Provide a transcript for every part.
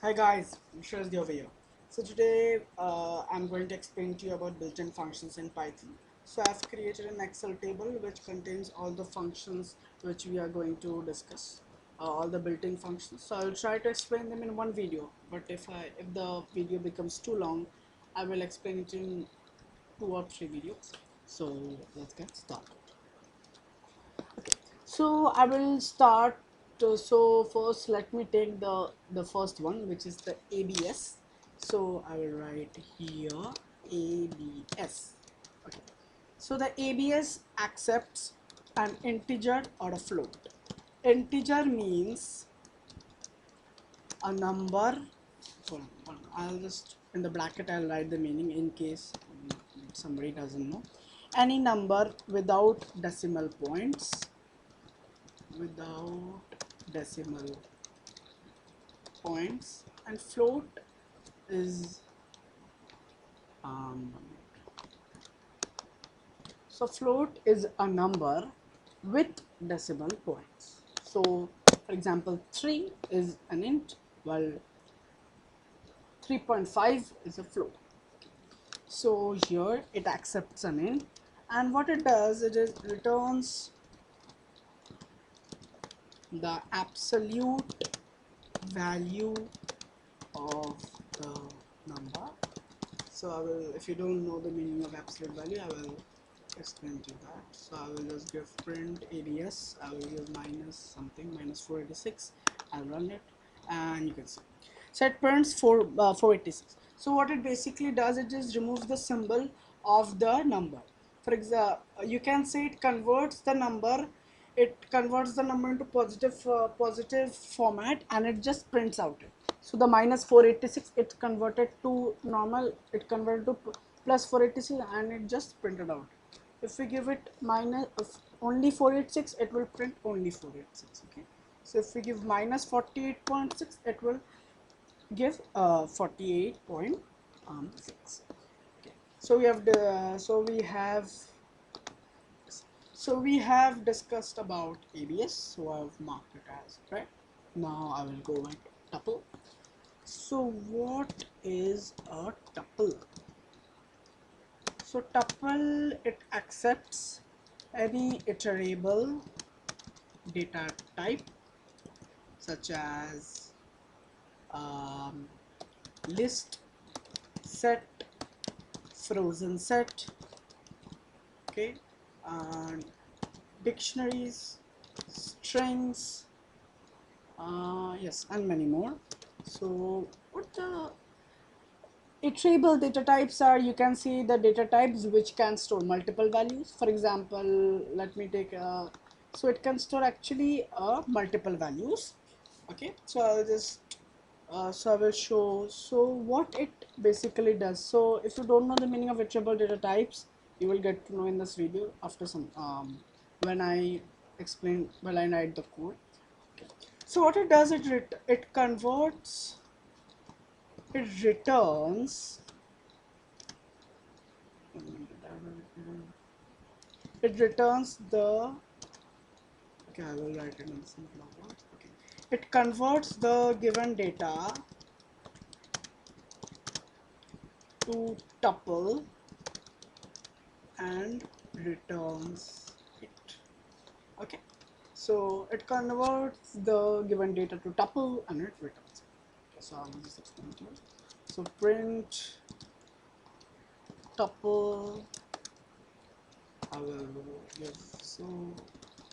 Hi guys, Shreyas Dey over here. So today I'm going to explain to you about built-in functions in Python. So I've created an Excel table which contains all the functions which we are going to discuss, all the built-in functions. So I'll try to explain them in one video, but if the video becomes too long, I will explain it in 2 or 3 videos. So let's get started. Okay, so I will start. So first, let me take the first one, which is the ABS. So I will write here ABS. Okay. So the ABS accepts an integer or a float. Integer means a number. Hold on, I'll just in the bracket I'll write the meaning in case somebody doesn't know. Any number without decimal points, decimal points, and float is um, so float is a number with decimal points. So for example 3 is an int, while 3.5 is a float. So here it accepts an int, and what it does, it is returns the absolute value of the number. So I will, if you don't know the meaning of absolute value, I will explain to you that. So I will just give print ABS. I will give minus something, minus 486. I'll run it, and you can see. So it prints 486. So what it basically does, it just removes the symbol of the number. For example, you can say it converts the number. It converts the number into positive format, and it just prints out it. So the minus 486, it converted to normal, it converted to plus 486, and it just printed out. If we give it minus only 486, it will print only 486. Okay. So if we give minus 48.6, it will give 48.6. Okay. So we have discussed about ABS. So I've marked it as right. Now I will go with tuple. So what is a tuple? So tuple, it accepts any iterable data type such as um, list, set, frozen set, okay, and dictionaries, strings, yes, and many more. So what the iterable data types are, you can see the data types which can store multiple values. For example, let me take so it can store actually multiple values. Okay, so I'll just so I will show. So what it basically does, so if you don't know the meaning of iterable data types, you will get to know in this video after some when I explain, when I write the code. Okay. So what it does, it converts, it returns, it returns the, okay, I will write it in simpler words. Okay, it converts the given data to tuple and returns it. Okay, so it converts the given data to tuple and it returns it. Okay, so I will just explain to you. So print tuple, I will give,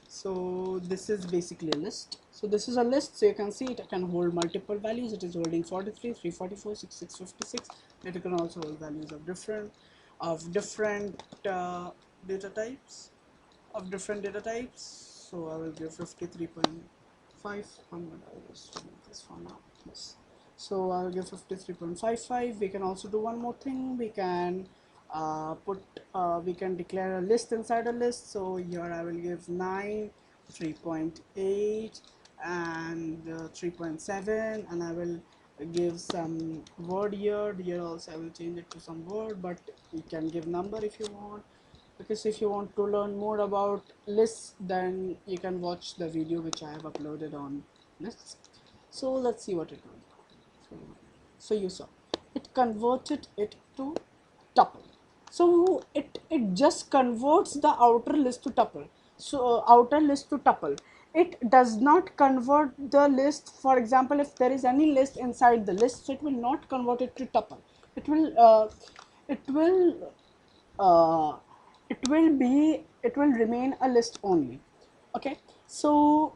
so this is basically a list. So this is a list, so you can see it can hold multiple values. It is holding 43, 344, 6656. It can also hold values of different data types, So I will give 53.5. I'm gonna just remove this for now. Yes. So I'll give 53.55. We can also do one more thing. We can we can declare a list inside a list. So here I will give 9, 3.8, and 3.7, and I will give some word here. Here also I will change it to some word, but you can give number if you want. Because if you want to learn more about lists, then you can watch the video which I have uploaded on lists. So let's see what it will do. So you saw it converted it to tuple. So it just converts the outer list to tuple. So outer list to tuple. It does not convert the list. For example, if there is any list inside the list, so it will not convert it to tuple. It will it will uh, it will remain a list only. Okay, so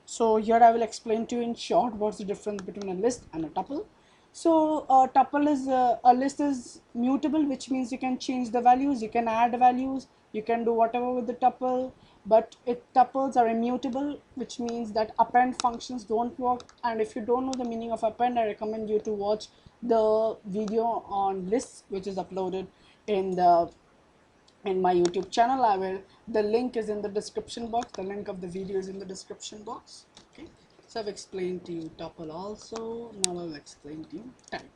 so here I will explain to you in short what's the difference between a list and a tuple. So a tuple is a list is mutable, which means you can change the values, you can add values, you can do whatever with the tuple. But tuples are immutable, which means that append functions don't work. And if you don't know the meaning of append, I recommend you to watch the video on lists, which is uploaded in the in my YouTube channel. The link is in the description box. The link of the video is in the description box. Okay, so I've explained to you tuple also. Now I'll explain to you type.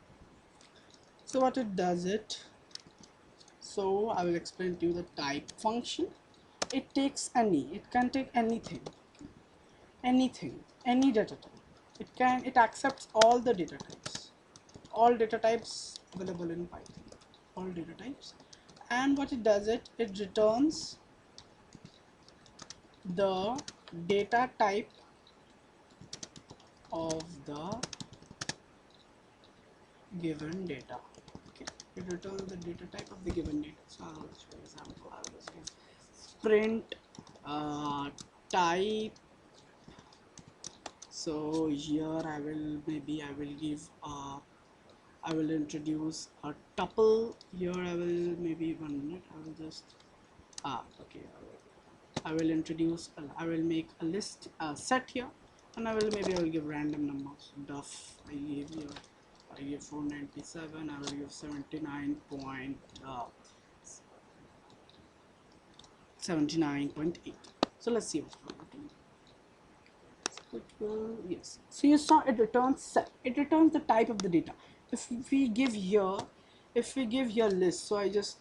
So what it does it. So I will explain to you the type function. It takes it can take anything, any data type. It accepts all the data types available in Python, all data types. And what it does it returns the data type of the given data. Okay, it returns the data type of the given data. So for example, I will say print type. So here I will give I will introduce a tuple. Here I will maybe 1 minute. I will just okay. I will introduce. I will make a list set here, and I will give random numbers. Duff. I give 497. I will give 79.8. So let's see what's going on. Yes. So you saw it returns set. It returns the type of the data. If we give here list. So I just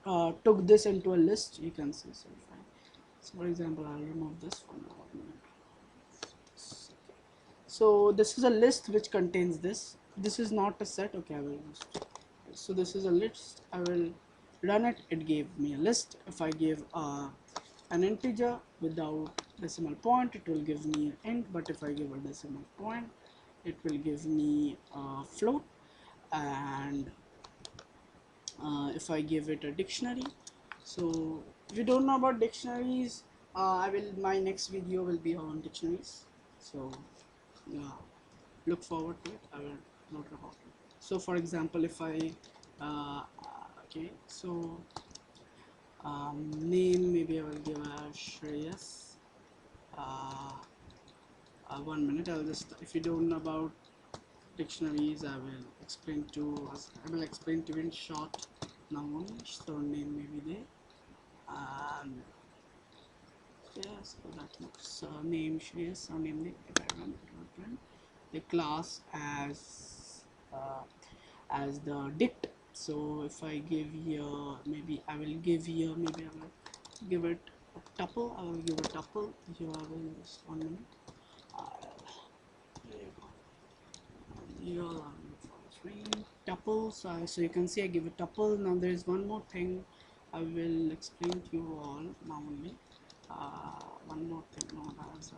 took this into a list. You can see. So for example, I'll remove this one. So this is a list which contains this. This is not a set. Okay, I will just. So this is a list. I will run it. It gave me a list. If I give an integer without decimal point, it will give me an int. But if I give a decimal point, it will give me a float. And if I give it a dictionary, so if you don't know about dictionaries, my next video will be on dictionaries. So yeah, look forward to it. I will note about it. So for example, if I okay, so name, maybe I will give a Shreyas. 1 minute. I'll just, if you don't know about dictionaries, I will explain to you in short now only. Surname maybe there, and yes, that looks surname Shreyas, surname there, if I remember it. The class as the dict. So if I give here, maybe I will give it a tuple. I will give a tuple here. I will just 1 minute. There you go. Here tuple. So you can see I give a tuple. Now there is one more thing I will explain to you all now only. One more thing. No, that's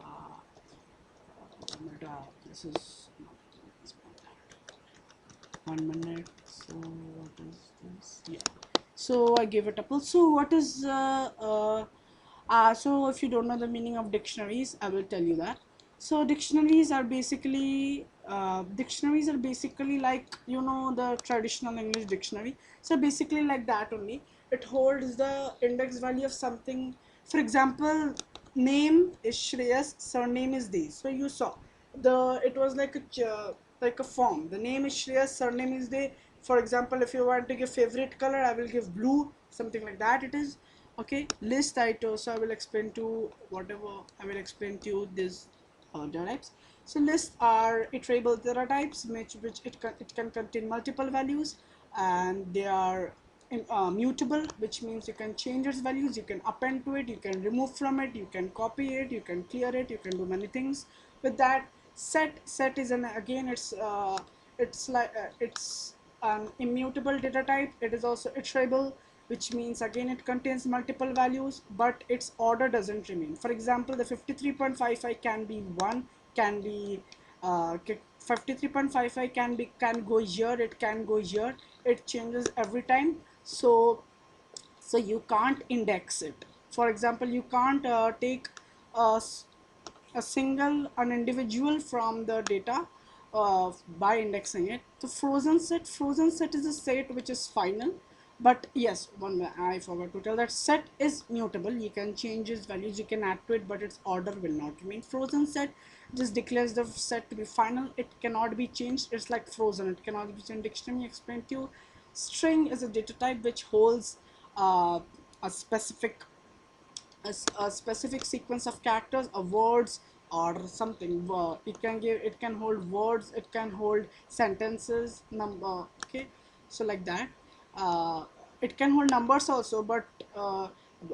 this is not 1 minute. So what is this? Yeah. So I give a tuple. So what is so if you don't know the meaning of dictionaries, I will tell you that. So dictionaries are basically like, you know, the traditional English dictionary. So basically like that only. It holds the index value of something. For example, name is Shreyas, surname is Dey. So you saw it was like a form. The name is Shreyas, surname is Dey. For example, if you want to give favorite color, I will give blue, something like that it is. Okay, list title. So I will explain to you this data types. So lists are iterable data types, which it can contain multiple values, and they are mutable, which means you can change its values, you can append to it, you can remove from it, you can copy it, you can clear it, you can do many things with that. Set is it's like it's an immutable data type. It is also iterable, which means again it contains multiple values, but its order doesn't remain. For example, the 53.55 can be 1, can be 53.55 can go here, it can go here, it changes every time. So you can't index it. For example, you can't take a, a single an individual from the data by indexing it. The frozen set is a set which is final. But yes, one I forgot to tell that set is mutable. You can change its values, you can add to it, but its order will not remain. Frozen set just declares the set to be final. It cannot be changed. It's like frozen, it cannot be changed. Dictionary explained to you. String is a data type which holds uh, a specific a specific sequence of characters or words or something. It can hold words, it can hold sentences, number. Okay, so like that. It can hold numbers also, but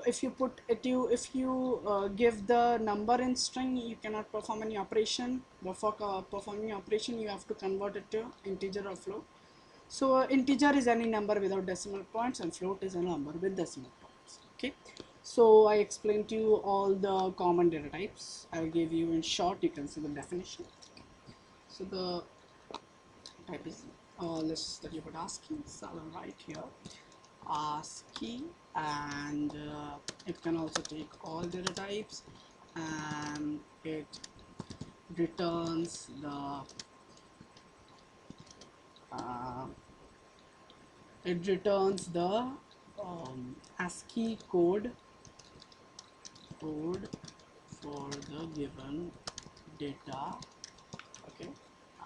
if you put it you if you give the number in string, you cannot perform any operation. But for performing operation, you have to convert it to integer or float. So integer is any number without decimal points, and float is a number with decimal points. Okay, so I explained to you all the common data types. I will give you in short, you can see the definition. So the type is list that you would ASCII. So I will write here ASCII, and it can also take all data types, and it returns the uh, ASCII code for the given data. Okay,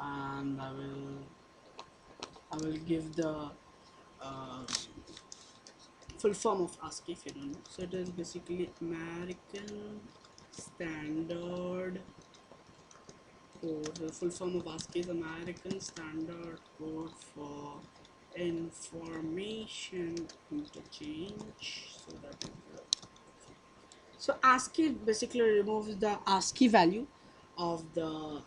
and I will give the uh, full form of ASCII if you don't know. So it is basically American Standard Code. The full form of ASCII is American Standard Code for Information Interchange. So that is so ASCII basically removes the ASCII value of the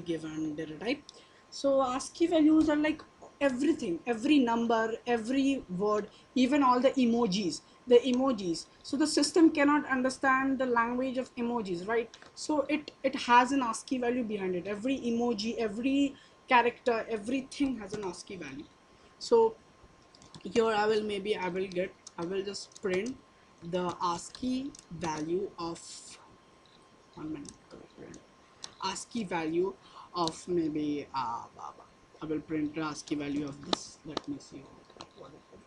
given data type. So ASCII values are like everything, every number, every word, even all the emojis. The emojis. So the system cannot understand the language of emojis, right? So it has an ASCII value behind it. Every emoji, every character, everything has an ASCII value. So here I will just print the ASCII value of 1 minute. ASCII value of maybe I will print the ASCII value of this. Let me see what it is.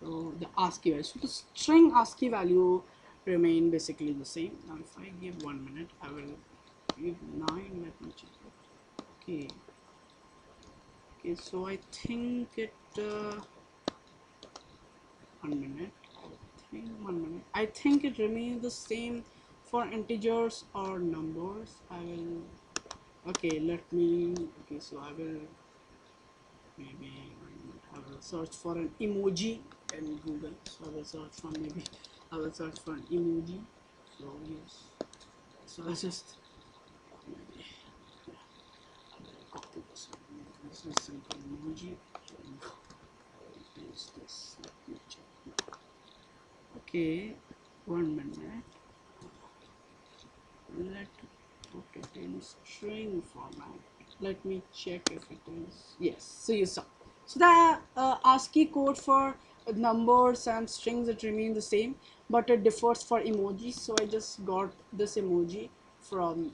So the ASCII value, so the string ASCII value remain basically the same. Now if I give 1 minute, I will give 9. Let me check it. Okay, so I think it 1 minute. I think it remains the same for integers or numbers. I will. Okay, let me. Okay, so I will maybe I will search for an emoji in Google. So I will search for an emoji. So yes. So I just maybe I will copy this one. This is simple emoji. So I will paste this. Let me check. Okay, 1 minute. Let put it in string format. Let me check if it is. Yes, so you saw. So the ASCII code for numbers and strings, it remains the same, but it differs for emojis. So I just got this emoji from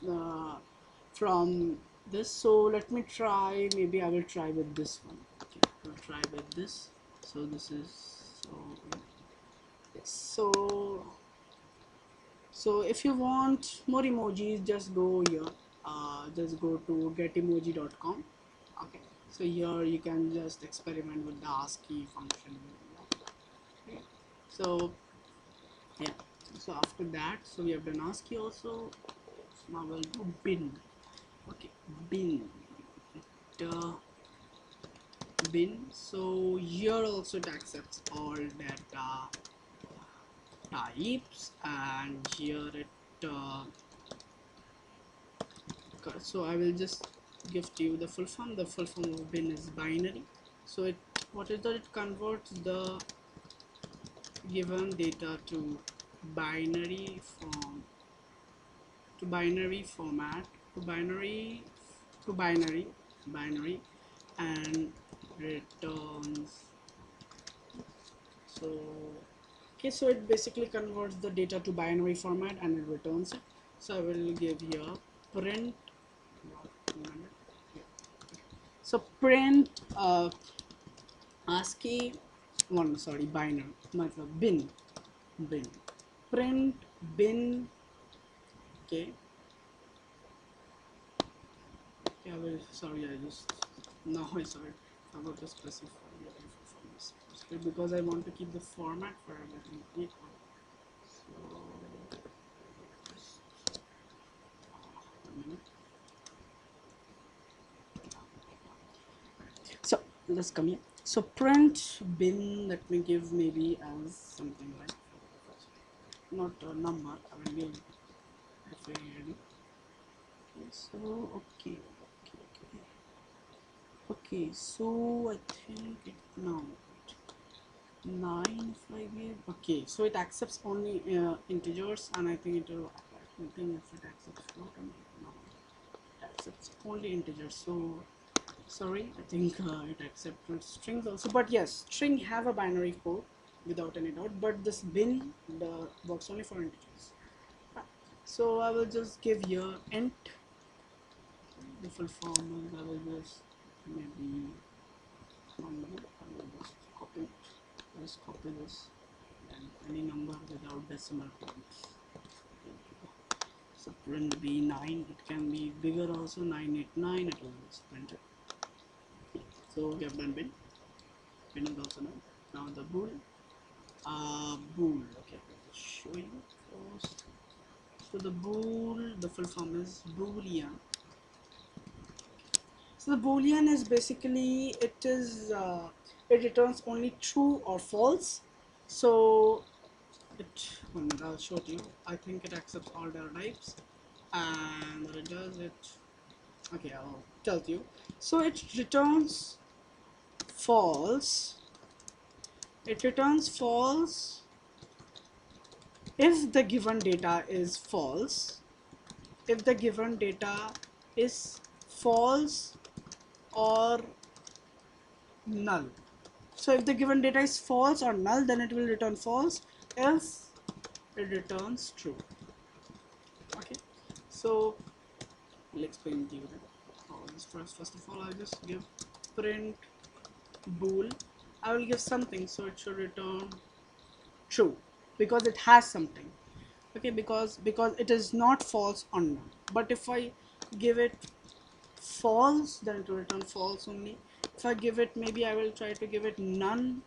this. So let me try. Maybe I will try with this one. Okay, I'll try with this. So this is so. Yes. So if you want more emojis, just go here. Just go to getemoji.com. Okay. So here you can just experiment with the ASCII function. Okay. So yeah. So after that, so we have done ASCII also. So now we'll do bin. Okay, bin. Bin. So here also it accepts all data types, and here it so I will just give to you the full form. The full form of bin is binary. So it, what is that? It converts the given data to binary form, to binary format, to binary, to binary, binary, and returns. So okay, so it basically converts the data to binary format and it returns it. So I will give here print, so print ascii one, sorry, binary, matlab bin print bin. Okay, I will, sorry, I just, now I saw it, I will just specify because I want to keep the format for everything equal. So so let's come here. So print bin, let me give maybe as something like, not a number, I will give FAD. Okay, so okay, so I think it now 9 if I give, okay, so it accepts only integers, and I think it will, I think if it accepts float, no, it accepts only integers. So sorry, I think it accepted strings also, but yes, string have a binary code without any dot, but this bin works only for integers. So I will just give here int, the full form is, I will just maybe number, I will just copy it, just copy this, and any number without decimal points. So print b9, it can be bigger also, 989, it will just print it. So we have done bin is also done. Now the bool, okay, I'll show you first. So the bool, the full form is boolean. So the boolean is basically, it is it returns only true or false. So it, I'll show it to you. I think it accepts all data types, and what it does, it, okay, I'll tell you. So it returns false. It returns false if the given data is false. If the given data is false or null. So if the given data is false or null, then it will return false, else it returns true. Okay, so I'll explain to you that. First of all, I'll just give print bool. I will give something, so it should return true because it has something. Okay, because it is not false or null. But if I give it false, then it will return false only. If I give it, maybe I will try to give it none.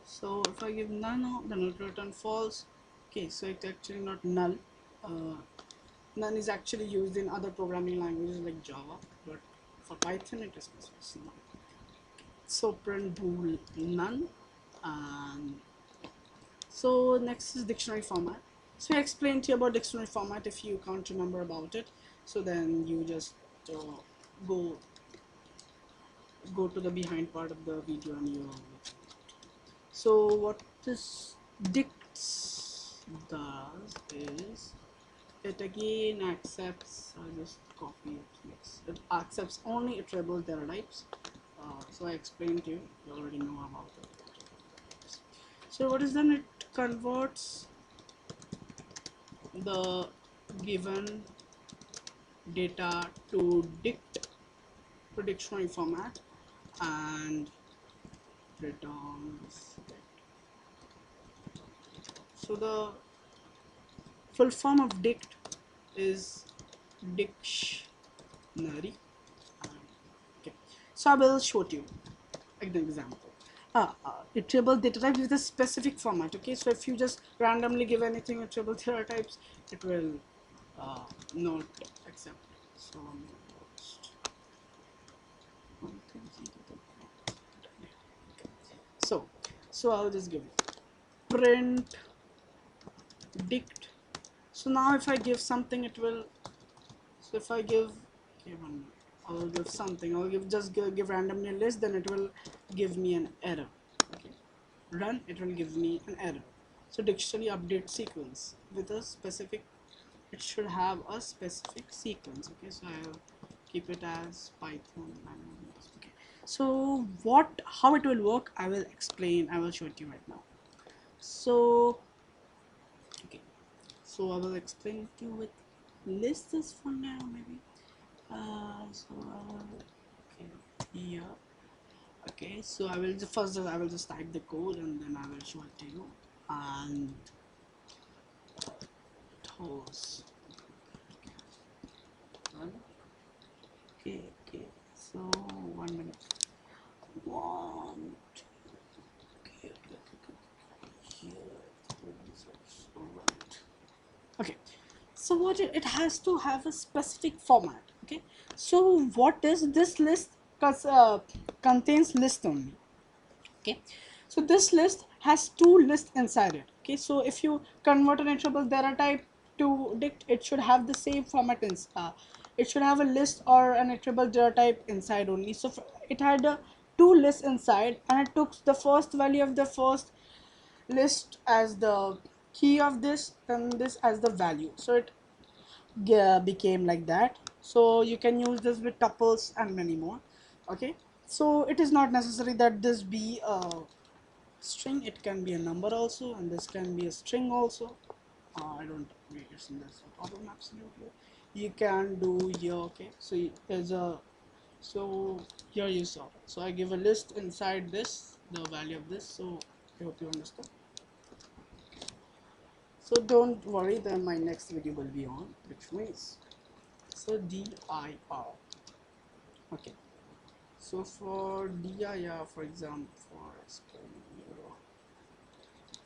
So if I give none, then it will return false. Okay, so it's actually not null. None is actually used in other programming languages like Java, but for Python it is none. So print bool none. And so next is dictionary format. So I explained to you about dictionary format. If you can't remember about it, so then you just go to the behind part of the video and you. So what this dicts does is, it again accepts, I'll just copy it, yes, it accepts only iterable data types. So I explained to you, you already know about it. So what is then, it converts the given data to dictionary format and returns it. So the full form of dict is dictionary. Okay, so I will show you an example. Iterable data type with a specific format. Okay, so if you just randomly give anything iterable data types, it will not accept. So I'll just give print dict. So now if I give something, it will, so if I give Okay, one minute. I'll give something. I'll give randomly a list, then it will give me an error. Okay, run, it will give me an error. So dictionary update sequence with a specific, it should have a specific sequence. Okay, so I'll keep it as Python. Okay, so how it will work, I will explain, I will show it to you right now. So okay, so I will explain to you with lists for now, maybe. Okay, here. Okay, so I will just type the code and then I will show it to you. And toes. Okay, so 1 minute. One, two, here. Okay, so what it has to have a specific format. Okay, so what is this list? Contains list only. Okay, so this list has two lists inside it. Okay, so if you convert an iterable data type to dict, it should have the same format it should have a list or an iterable data type inside only. So it had two lists inside, and it took the first value of the first list as the key of this and this as the value. So it became like that. So you can use this with tuples and many more. Okay, so it is not necessary that this be a string, it can be a number also, and this can be a string also. I don't agree, it's in this problem absolutely. You can do here. Okay, so there's a, so here you saw, so I give a list inside this, the value of this. So I hope you understand. So don't worry, then my next video will be on which means, so dir. Okay, so for dir, for example, for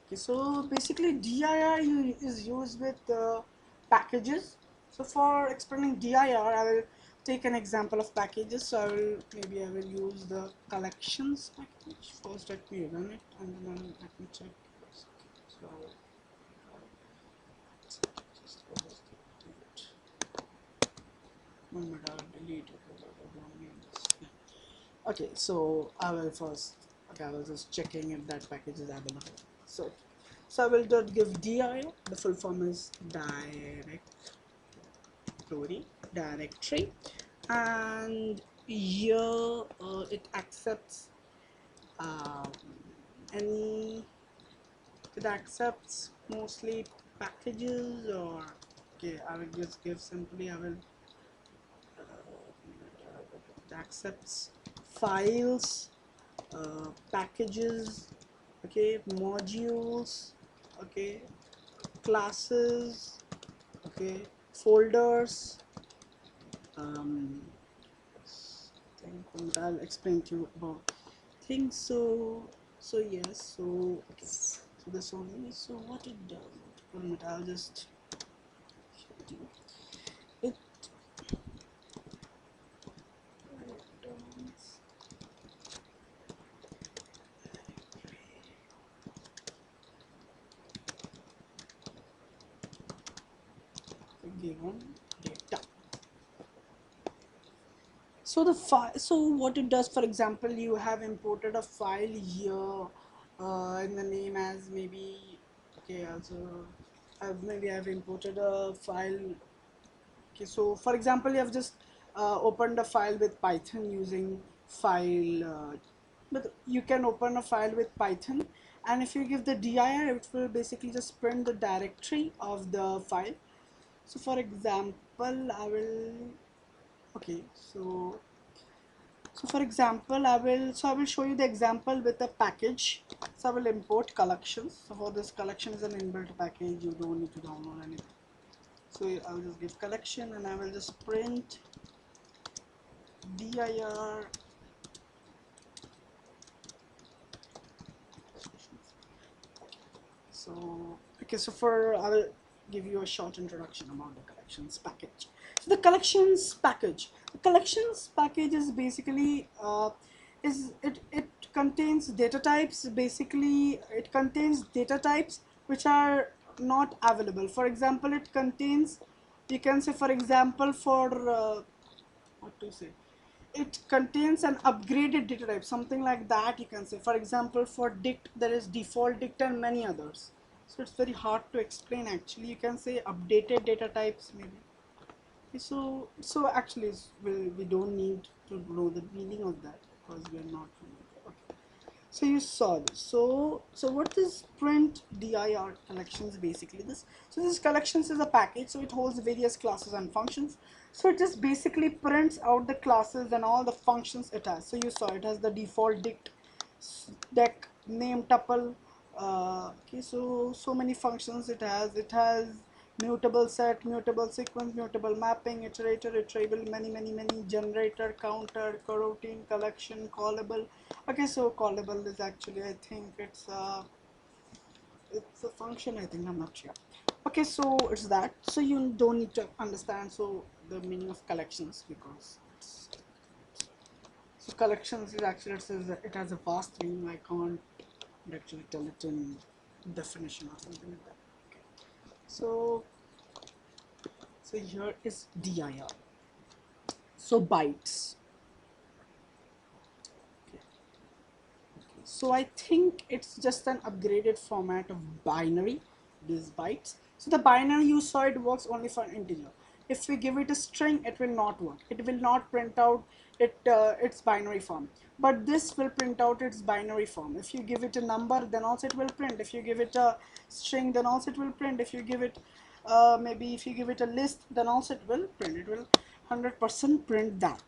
okay, so basically dir is used with packages. So for explaining dir, I will take an example of packages. So I will use the collections package. First let me run it and then let me check. So just delete. One minute, I will delete it because I don't need this. Yeah. Okay, so I will first. Okay, I was just checking if that package is available. So I will just give dir. The full form is directory, and here it accepts um, any, it accepts mostly packages, or okay, I will just give simply, I will it accepts files, packages, okay, modules, okay, classes, okay, folders. um, I'll explain to you about things. So yes, so okay, so this only. So what it does, one minute, I'll just show it to you. It returns given data. So the file, so what it does, for example, you have imported a file here in the name as maybe, okay, also I've imported a file. Okay, so for example, you have just opened a file with Python using file, but you can open a file with Python, and if you give the dir, it will basically just print the directory of the file. So for example, okay, so for example, I will show you the example with a package. So I will import collections. So for this, collection is an inbuilt package, you don't need to download anything. So I will just give collection and I will just print dir. So okay, so for I will give you a short introduction about the collections package. So the collections package is basically it contains data types. Basically, it contains data types which are not available. For example, it contains, you can say, for example, for what to say, it contains an upgraded data type, something like that you can say. For example, for dict there is default dict and many others, so it's very hard to explain actually. You can say updated data types maybe. Okay, so actually we don't need to know the meaning of that because we are not familiar. Okay. So you saw this. So what is print dir collections basically this? So this collections is a package, so it holds various classes and functions. So it just basically prints out the classes and all the functions it has. So you saw it has the default dict, deck, name, tuple. Okay, so many functions it has. It has mutable set, mutable sequence, mutable mapping, iterator, iterable, many, generator, counter, coroutine, collection, callable. Okay, so callable is actually, I think it's a function, I think, I'm not sure. Okay, so it's that. So you don't need to understand so the meaning of collections because so collections is actually, it says that it has a vast meaning. I can't actually tell it in definition or something like that. Okay. So here is dir. So bytes. Okay. So I think it's just an upgraded format of binary, these bytes. So the binary you saw, it works only for integer. If we give it a string, it will not work. It will not print out its binary form. But this will print out its binary form. If you give it a number, then also it will print. If you give it a string, then also it will print. If you give it maybe if you give it a list, then also it will print. It will 100% print that.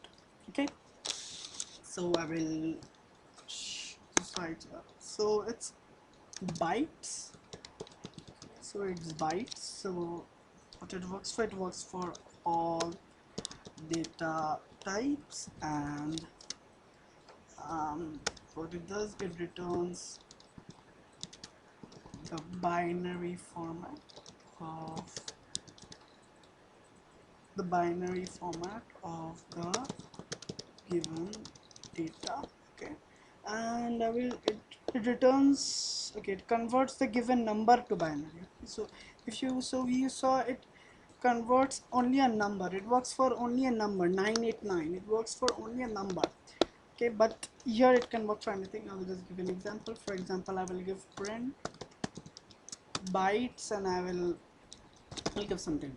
Okay. So I will right. So it's bytes. So it's bytes. So what it works for all data types, and what it does, it returns the binary format of the given data. Okay, and it returns, okay, it converts the given number to binary. So if you you saw it converts only a number, it works for only a number, 989, it works for only a number. Okay, but here it can work for anything. I will just give an example. For example, I will give print bytes and I'll give something.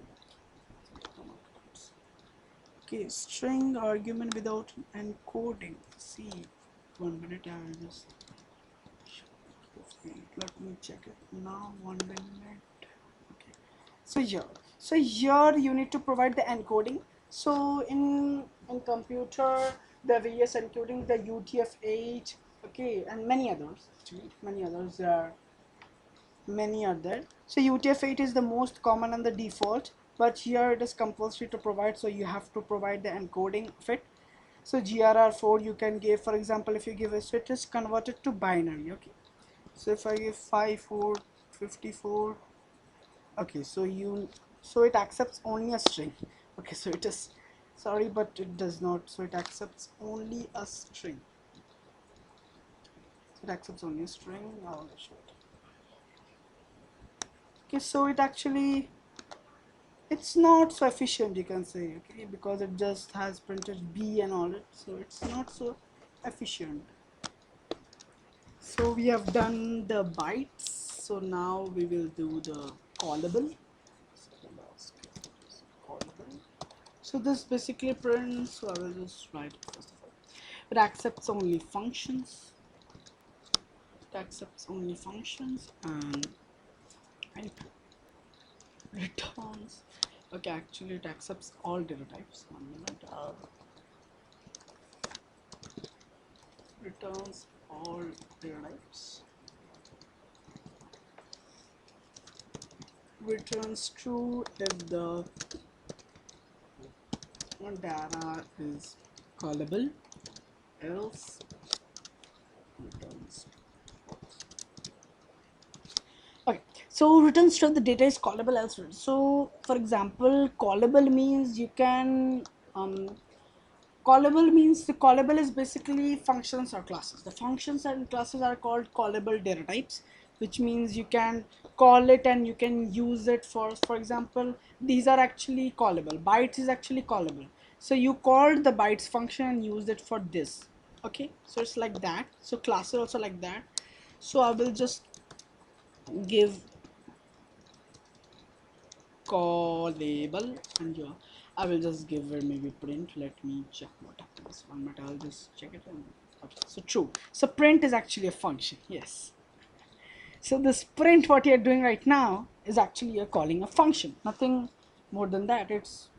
Okay, string argument without encoding. See, 1 minute, I will just let me check it now. 1 minute. Okay, so here you need to provide the encoding. So in computer the various encoding, the UTF-8, okay, and many others. Actually many are there. So UTF-8 is the most common and the default, but here it is compulsory to provide, so you have to provide the encoding of it. So GRR4 you can give, for example, if you give a, so it is converted to binary. Okay, so if I give 5454, okay, so it accepts only a string. Okay, so it is, sorry, but it does not, so it accepts only a string. So it accepts only a string. I'll show it. Okay, so it actually, it's not so efficient, you can say, okay, because it just has printed B and all it, so it's not so efficient. So we have done the bytes, so now we will do the callable. So this basically prints, so I will just write it first of all. It accepts only functions. And returns. Okay, actually it accepts all data types. 1 minute. Returns all data types. Returns true if the data is callable, else returns. Okay, so returns true the data is callable, else. So for example, callable means you can callable means, the callable is basically functions or classes. The functions and classes are called callable data types, which means you can call it and you can use it for example, these are actually callable. Bytes is actually callable. So you called the bytes function and used it for this. Okay, so it's like that. So class is also like that. So I will just give callable, and yeah, I will just give it maybe print. Let me check what happens. 1 minute, I'll just check it. And okay, so true. So print is actually a function. Yes. So this print, what you're doing right now, is actually you're calling a function. Nothing more than that. It's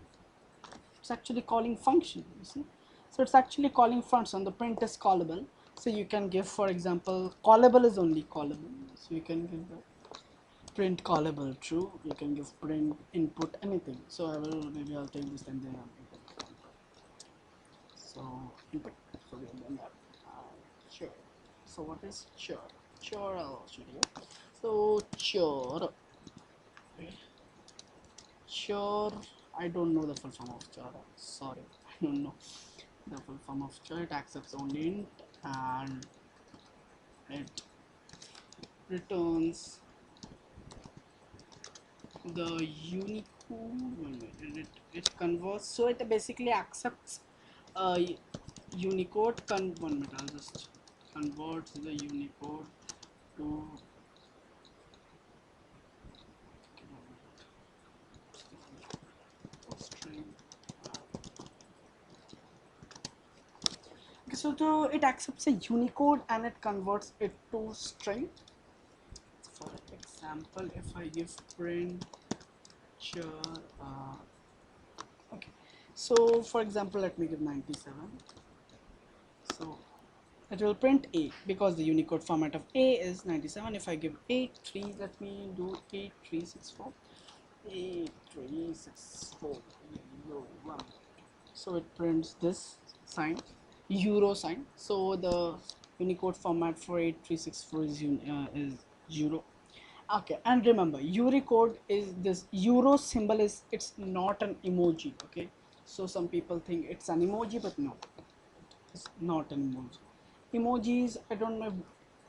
actually calling function. You see. So it's actually calling function. The print is callable. So you can give, for example, callable is only callable. So you can give the print callable true. You can give print input anything. So I will maybe I'll take this and then I'll make it. So input. So we have done that. Sure. So what is sure? Sure, I'll show you. So sure. Sure. I don't know the full form of sure. Sorry, I don't know the full form of sure. It accepts only int and it returns the unicode. It converts, so it basically accepts unicode 1 minute, I'll just converts the unicode to string. Okay, so it accepts a unicode and it converts it to string. For example, if I give print sure okay, so for example, let me give 97. So it will print A because the Unicode format of A is 97. If I give 83, let me do 8364. 8364. So it prints this sign, euro sign. So the Unicode format for 8364 is euro. Okay, and remember, Unicode is this euro symbol is it's not an emoji. Okay, so some people think it's an emoji, but no, it's not an emoji. Emojis, I don't know if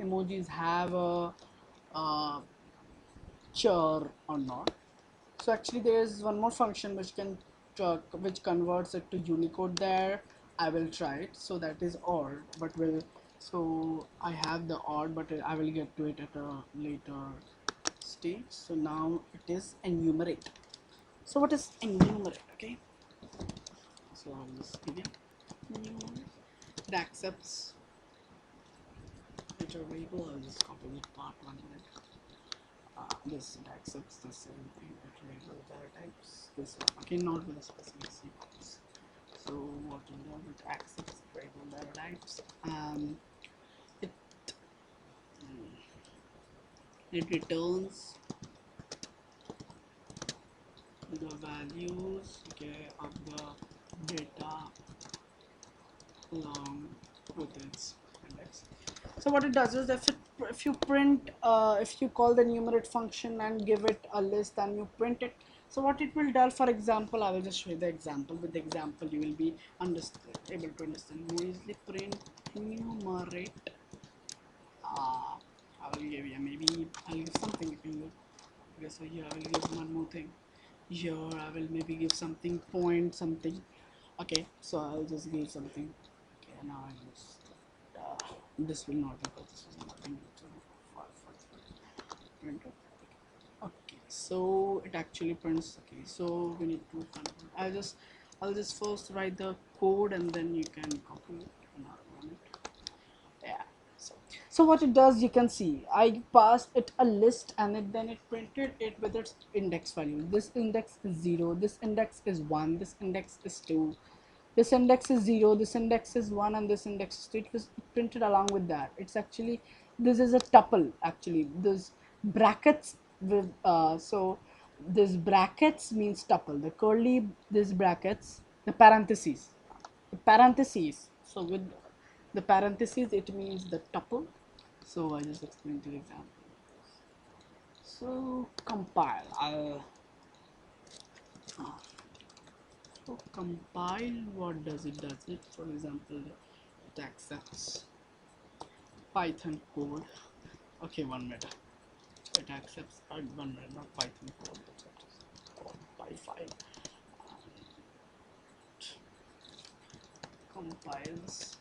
emojis have a char or not. So actually there is one more function which can which converts it to Unicode there. I will try it. So that is odd, but will so I have the odd, but I will get to it at a later stage. So now it is enumerate. So what is enumerate? Okay, so I'll just give it enumerate. It accepts iterable. I'll just copy the part 1 minute. This it accepts the same thing, iterable data types. This one, okay, not with a specific sequence. So what it does, it accepts iterable data types. It it returns the values, okay, of the data along with its index. So what it does is if you print if you call the enumerate function and give it a list and you print it, so what it will do, for example, I will just show you the example. With the example you will be able to understand more easily. Print enumerate. I will give you, maybe I'll give something you can do. Okay, so here I will give one more thing. Here I will maybe give something point something. Okay, so I'll just give something. Okay, now I just this will not because this is nothing to print. Okay, so it actually prints. Okay, so we need to convert. I'll just first write the code and then you can copy it and I'll run it. Yeah, so what it does, you can see I passed it a list and then it printed it with its index value. This index is 0, this index is 1, this index is 2, this index is 0, this index is 1, and this index is 2. It was printed along with that. It's actually, this is a tuple actually. This brackets with so this brackets means tuple. The curly, this brackets, the parentheses, so with the parentheses it means the tuple. So I just explained the example. So compile, so compile, what does it? Does it, for example, it accepts Python code. Okay, 1 minute. It accepts 1 minute, not Python code. Py file. compiles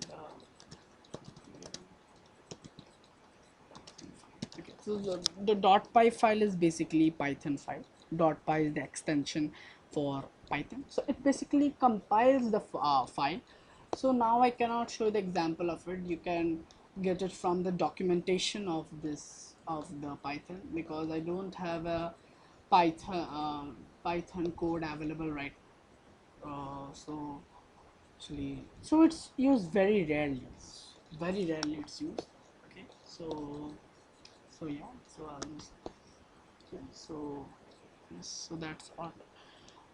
the okay, so the .py file is basically Python file. .py is the extension for Python, so it basically compiles the file. So now I cannot show the example of it. You can get it from the documentation of this of the Python, because I don't have a Python code available right. So actually, so it's used very rarely. Very rarely it's used. Okay, so yeah, so I'll just okay, so yes, so that's all.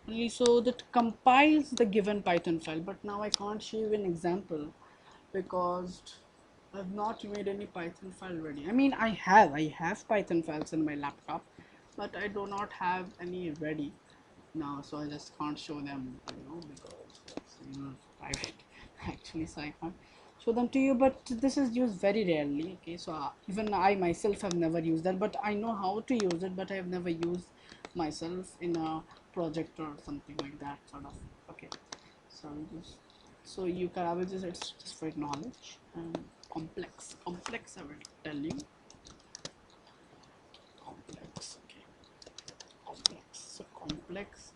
Only so that compiles the given Python file, but now I can't show you an example because I've not made any Python file ready. I mean, I have Python files in my laptop, but I do not have any ready now, so I just can't show them, because it's, private actually, so I can't show them to you. But this is used very rarely. Okay, so even I myself have never used that, but I know how to use it, but I have never used myself in a project or something like that sort of. Okay, so so you can, I will just, it's just for knowledge. And complex I will tell you. Complex, okay, complex, so complex,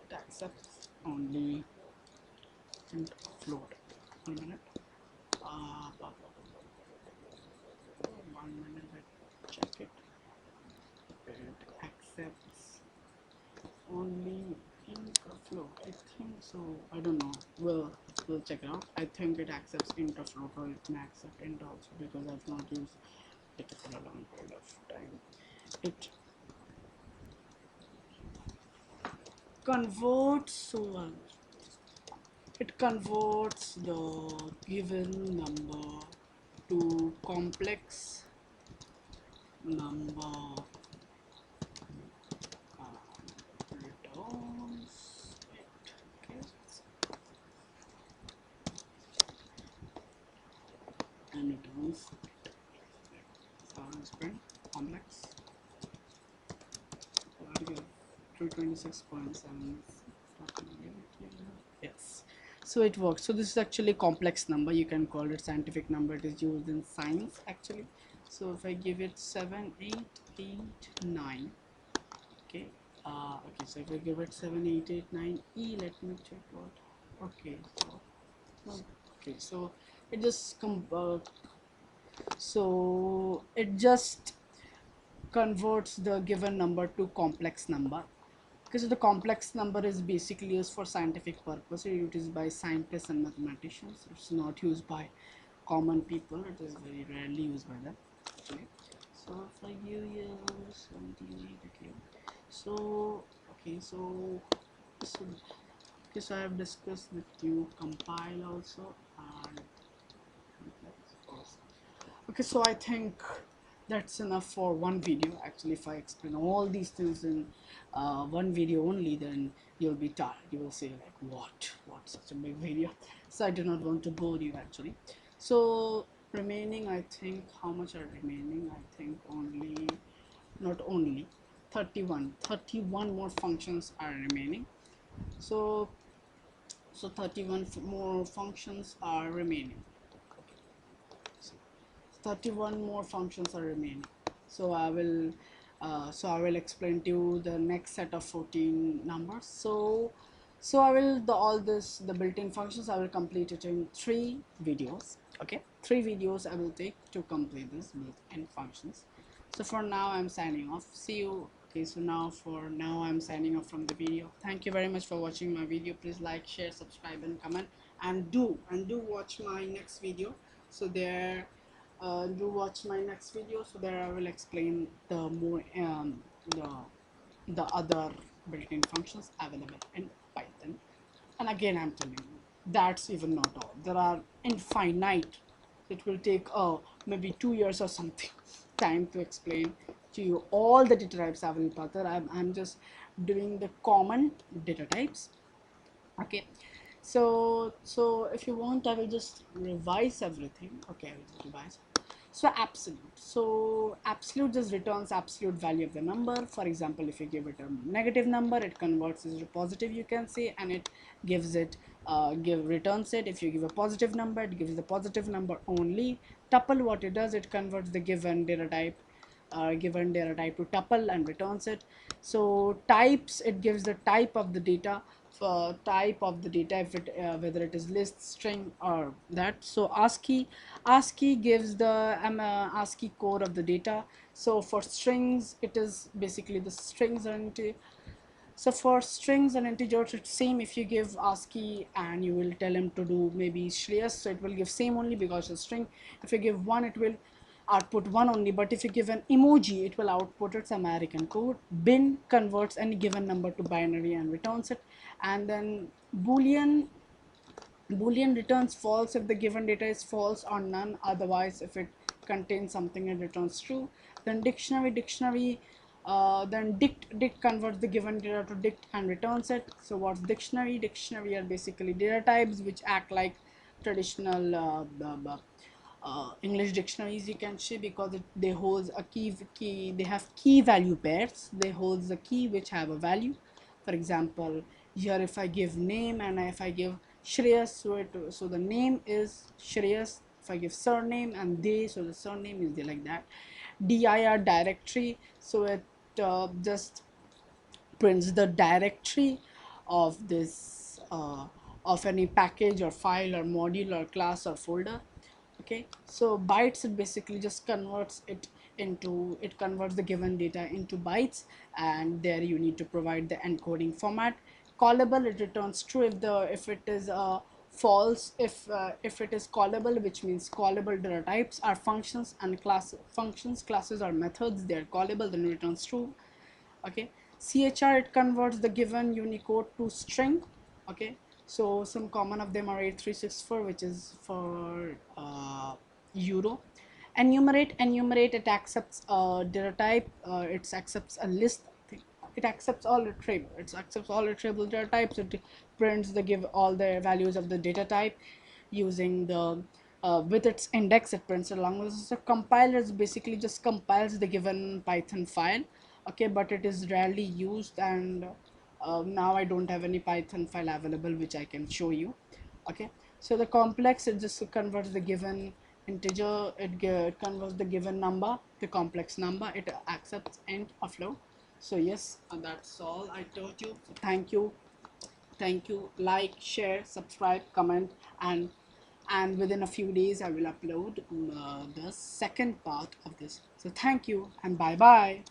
it accepts only int float. 1 minute. Blah, blah, blah, blah. 1 minute, let's check it. It accepts only int float, I think so. I don't know, we'll check it out. I think it accepts int float, or it may accept int also, because I've not used it for a long period of time. It converts, so it converts the given number to complex number, returns it. Okay, and returns print complex 226.7. Yes, so it works. So this is actually complex number, you can call it scientific number. It is used in science actually. So if I give it 7889, okay, okay, so if I give it 7889e, let me check what. Okay, so okay, so it just so it just converts the given number to complex number, because the complex number is basically used for scientific purpose. It is by scientists and mathematicians. It's not used by common people. It is very rarely used by them actually. So if I give you 78, okay, so okay, so okay, so I have discussed with you compile also, and okay, so I think that's enough for one video. Actually, if I explain all these things in one video only, then you'll be tired. You will say like, what such a big video. So I do not want to bore you actually. So remaining, I think, how much are remaining? I think only, not only 31 more functions are remaining. So 31 more functions are remaining. 31 more functions are remaining. So I will explain to you the next set of 14 numbers. So I will the built-in functions, I will complete it in 3 videos. Okay, 3 videos I will take to complete this built-in functions. So for now I'm signing off. See you. Okay, so for now I'm signing off from the video. Thank you very much for watching my video. Please like, share, subscribe and comment, and do watch my next video. So there do watch my next video, so there I will explain the more the other built-in functions available in Python. And again, I'm telling you, that's even not all. There are infinite. It will take maybe 2 years or something time to explain to you all the data types available in Python. I'm just doing the common data types. Okay, so if you want, I will just revise everything. Okay, I will just revise. So absolute just returns absolute value of the number. For example, if you give it a negative number, it converts it to positive, you can say, and it gives it returns it. If you give a positive number, it gives the positive number only. Tuple, what it does, it converts the given data type to tuple and returns it. So types, it gives the type of the data, if it whether it is list, string, or that. So ascii gives the ascii code of the data. So for strings, it is basically the strings and so for strings and integers, it's same. If you give ASCII and you will tell him to do maybe Shreyas, so it will give same only because it's a string. If you give one, it will output one only. But if you give an emoji, it will output its American code. Bin converts any given number to binary and returns it. And then Boolean returns false if the given data is false or none. Otherwise, if it contains something, it returns true. Then then dict converts the given data to dict and returns it. So what's dictionary? Dictionary are basically data types which act like traditional English dictionaries, you can say, because they hold a key. They have key value pairs. They hold the key which have a value. For example, here if I give name and if I give Shreyas, so the name is Shreyas. If I give surname and they, so the surname is there, like that. Dir directory, so it just prints the directory of this of any package or file or module or class or folder. Okay, so bytes, it basically just converts the given data into bytes, and there you need to provide the encoding format. Callable, it returns true if it is false if it is callable, which means callable data types are functions, and classes are methods. They are callable, then returns true. Okay, chr, it converts the given unicode to string. Okay, so some common of them are 8364, which is for euro. Enumerate, it accepts a data type, it accepts a list. It accepts all retrievable data types. It prints the give all the values of the data type using the with its index. It prints along with. So compiler is basically just compiles the given Python file. Okay, but it is rarely used, and now I don't have any Python file available which I can show you. Okay, so the complex, it just converts the given integer. It converts the given number to complex number. It accepts int or float. So yes, that's all I told you. So thank you, like, share, subscribe, comment, and within a few days I will upload the second part of this. So thank you and bye bye.